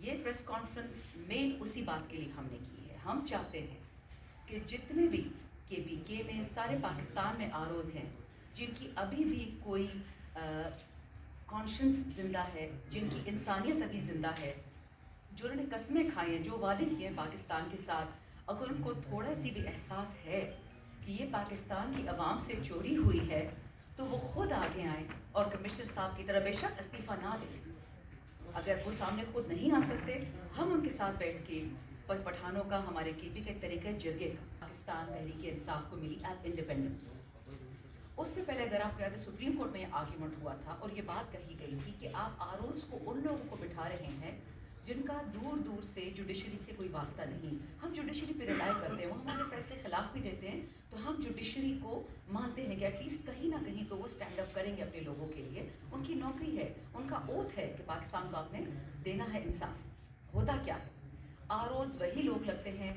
یہ press conference مین اسی بات کے لیے ہم نے کی ہے. ہم چاہتے ہیں کہ جتنے بھی KPK میں سارے پاکستان میں آروز ہیں جن کی ابھی بھی کوئی کانشنس زندہ ہے، جن کی انسانیت ابھی زندہ ہے، جنہوں نے قسمیں کھائی ہیں، جو وعدے کیے ہیں پاکستان کے ساتھ، اگر ان کو تھوڑا سی بھی احساس ہے کہ یہ پاکستان کی عوام سے چوری ہوئی ہے تو وہ خود آگے آئیں اور کمشنر صاحب کی طرح بے شک استعفیٰ نہ دیں. اگر وہ سامنے خود نہیں آ سکتے، ہم ان کے ساتھ بیٹھ کے پٹھانوں کا، ہمارے KP کا ایک طریقہ جرگے کا، پاکستان تحریک انصاف کو ملی ایز انڈیپینڈنس. اس سے پہلے اگر آپ کہتے ہیں سپریم کورٹ میں یہ آرگیومنٹ ہوا تھا اور یہ بات کہی گئی تھی کہ آپ آروز کو ان لوگوں کو بٹھا رہے ہیں جن کا دور دور سے جوڈیشری سے کوئی واسطہ نہیں. ہم جوڈیشری پہ ریلائی کرتے ہیں، وہ ہمارے فیصلے خلاف بھی دیتے ہیں، تو ہم جوڈیشری کو مانتے ہیں کہ ایٹ لیسٹ کہیں نہ کہیں تو وہ اسٹینڈ اپ کریں گے اپنے لوگوں کے لیے. ان کی نوکری ہے، ان کا اوتھ ہے کہ پاکستان کو آپ نے دینا ہے انصاف. ہوتا کیا ہے، آروز وہی لوگ لگتے ہیں